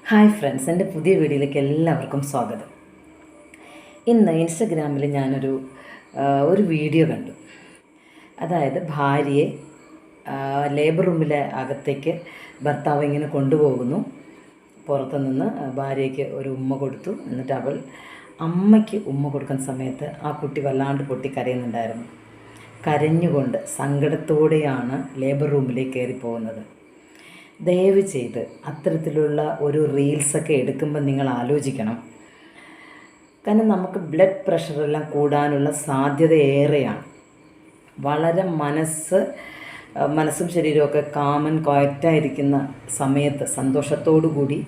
Hi friends, എൻ്റെ പുതിയ വീഡിയോയിലേക്ക് എല്ലാവർക്കും സ്വാഗതം. ഇന്ന് ഇൻസ്റ്റഗ്രാമിൽ ഞാനൊരു വീഡിയോ കണ്ടു. അതായത് ഭാര്യയെ ലേബർ റൂമിലെ അകത്തേക്ക് ഭർത്താവ് ഇങ്ങനെ കൊണ്ടുപോകുന്നു. പുറത്തു നിന്ന് ഭാര്യയ്ക്ക് ഒരു ഉമ്മ കൊടുത്തു. എന്നിട്ട് അവൾ അമ്മയ്ക്ക് ഉമ്മ കൊടുക്കുന്ന സമയത്ത് ആ കുട്ടി വല്ലാണ്ട് പൊട്ടിക്കരയുന്നുണ്ടായിരുന്നു. കരഞ്ഞുകൊണ്ട് സങ്കടത്തോടെയാണ് ലേബർ റൂമിലേക്ക് കയറി പോകുന്നത്. ദയവ് ചെയ്ത് അത്തരത്തിലുള്ള ഒരു റീൽസൊക്കെ എടുക്കുമ്പോൾ നിങ്ങൾ ആലോചിക്കണം. കാരണം നമുക്ക് ബ്ലഡ് പ്രഷറെല്ലാം കൂടാനുള്ള സാധ്യത ഏറെയാണ്. വളരെ മനസ്സും ശരീരമൊക്കെ ക്വയറ്റായിരിക്കുന്ന സമയത്ത് സന്തോഷത്തോടു കൂടി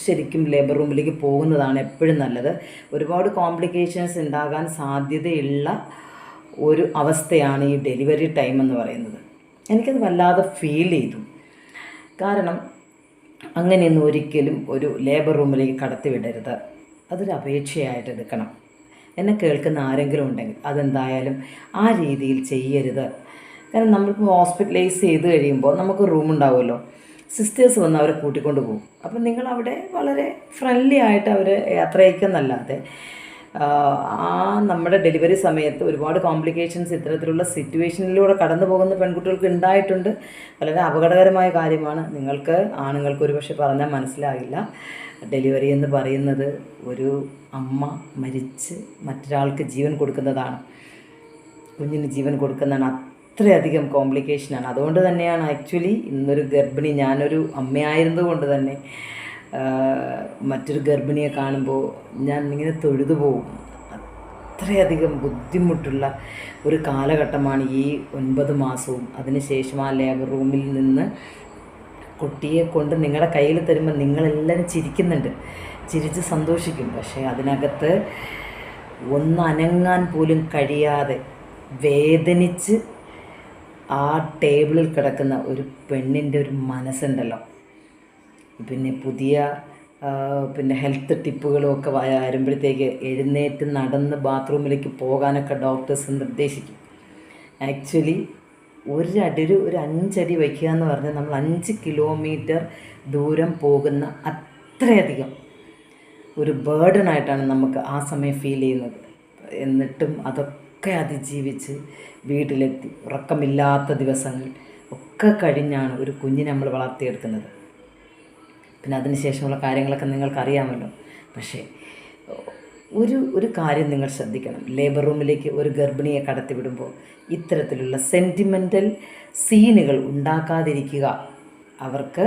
ശരിക്കും ലേബർ റൂമിലേക്ക് പോകുന്നതാണ് എപ്പോഴും നല്ലത്. ഒരുപാട് കോംപ്ലിക്കേഷൻസ് ഉണ്ടാകാൻ സാധ്യതയുള്ള ഒരു അവസ്ഥയാണ് ഈ ഡെലിവറി ടൈം എന്ന് പറയുന്നത്. എനിക്കത് വല്ലാതെ ഫീൽ ചെയ്തു. കാരണം അങ്ങനെയൊന്നും ഒരിക്കലും ഒരു ലേബർ റൂമിലേക്ക് കടത്തിവിടരുത്. അതൊരു അപേക്ഷയായിട്ട് എടുക്കണം. എന്നെ കേൾക്കുന്ന ആരെങ്കിലും ഉണ്ടെങ്കിൽ അതെന്തായാലും ആ രീതിയിൽ ചെയ്യരുത്. കാരണം നമ്മളിപ്പോൾ ഹോസ്പിറ്റലൈസ് ചെയ്ത് കഴിയുമ്പോൾ നമുക്ക് റൂമുണ്ടാവുമല്ലോ, സിസ്റ്റേഴ്സ് വന്ന് അവരെ കൂട്ടിക്കൊണ്ട് പോകും. അപ്പം നിങ്ങളവിടെ വളരെ ഫ്രണ്ട്ലി ആയിട്ട് അവരെ യാത്ര അയക്കുന്നല്ലാതെ നമ്മുടെ ഡെലിവറി സമയത്ത് ഒരുപാട് കോംപ്ലിക്കേഷൻസ് ഇത്തരത്തിലുള്ള സിറ്റുവേഷനിലൂടെ കടന്നു പോകുന്ന പെൺകുട്ടികൾക്ക് ഉണ്ടായിട്ടുണ്ട്. വളരെ അപകടകരമായ കാര്യമാണ്. ആണുങ്ങൾക്ക് ഒരുപക്ഷെ പറഞ്ഞാൽ മനസ്സിലാകില്ല. ഡെലിവറി എന്ന് പറയുന്നത് ഒരു അമ്മ മരിച്ച് മറ്റൊരാൾക്ക് ജീവൻ കൊടുക്കുന്നതാണ്, കുഞ്ഞിന് ജീവൻ കൊടുക്കുന്നതാണ്. അത്രയധികം കോംപ്ലിക്കേഷനാണ്. അതുകൊണ്ട് തന്നെയാണ് ആക്ച്വലി ഇന്നൊരു ഗർഭിണി, ഞാനൊരു അമ്മയായിരുന്നത് കൊണ്ട് തന്നെ മറ്റൊരു ഗർഭിണിയെ കാണുമ്പോൾ ഞാൻ ഇങ്ങനെ തൊഴുതു പോകും. അത്രയധികം ബുദ്ധിമുട്ടുള്ള ഒരു കാലഘട്ടമാണ് ഈ 9 മാസവും. അതിനുശേഷം ആ ലേബർ റൂമിൽ നിന്ന് കുട്ടിയെ കൊണ്ട് നിങ്ങളുടെ കയ്യിൽ തരുമ്പോൾ നിങ്ങളെല്ലാവരും ചിരിക്കുന്നുണ്ട്, ചിരിച്ച് സന്തോഷിക്കും. പക്ഷേ അതിനകത്ത് ഒന്നനങ്ങാൻ പോലും കഴിയാതെ വേദനിച്ച് ആ ടേബിളിൽ കിടക്കുന്ന ഒരു പെണ്ണിൻ്റെ ഒരു മനസ്സുണ്ടല്ലോ. പിന്നെ ഹെൽത്ത് ടിപ്പുകളുമൊക്കെ വരുമ്പോഴത്തേക്ക് എഴുന്നേറ്റ് നടന്ന് ബാത്റൂമിലേക്ക് പോകാനൊക്കെ ഡോക്ടേഴ്സ് നിർദ്ദേശിക്കും. ആക്ച്വലി ഒരു 5 അടി വയ്ക്കുക എന്ന് പറഞ്ഞാൽ നമ്മൾ 5 കിലോമീറ്റർ ദൂരം പോകുന്ന അത്രയധികം ഒരു ബേർഡനായിട്ടാണ് നമുക്ക് ആ സമയം ഫീൽ ചെയ്യുന്നത്. എന്നിട്ടും അതൊക്കെ അതിജീവിച്ച് വീട്ടിലെത്തി ഉറക്കമില്ലാത്ത ദിവസങ്ങൾ ഒക്കെ കഴിഞ്ഞാണ് ഒരു കുഞ്ഞിനെ നമ്മൾ വളർത്തിയെടുക്കുന്നത്. പിന്നെ അതിനുശേഷമുള്ള കാര്യങ്ങളൊക്കെ നിങ്ങൾക്കറിയാമല്ലോ. പക്ഷേ ഒരു കാര്യം നിങ്ങൾ ശ്രദ്ധിക്കണം. ലേബർ റൂമിലേക്ക് ഒരു ഗർഭിണിയെ കടത്തിവിടുമ്പോൾ ഇത്തരത്തിലുള്ള സെൻറ്റിമെൻ്റൽ സീനുകൾ ഉണ്ടാക്കാതിരിക്കുക. അവർക്ക്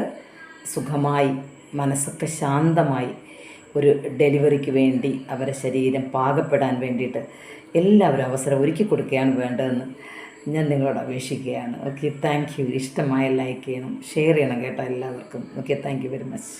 സുഖമായി മനസ്സൊക്കെ ശാന്തമായി ഒരു ഡെലിവറിക്ക് വേണ്ടി അവരുടെ ശരീരം പാകപ്പെടാൻ വേണ്ടിയിട്ട് എല്ലാവരും അവസരം ഒരുക്കി കൊടുക്കുകയാണ് വേണ്ടതെന്ന് ഞാൻ നിങ്ങളോട് അപേക്ഷിക്കുകയാണ്. Okay, thank you. ഇഷ്ടമായ ലൈക്ക് ചെയ്യണം, ഷെയർ ചെയ്യണം കേട്ടോ എല്ലാവർക്കും. Okay, thank you very much.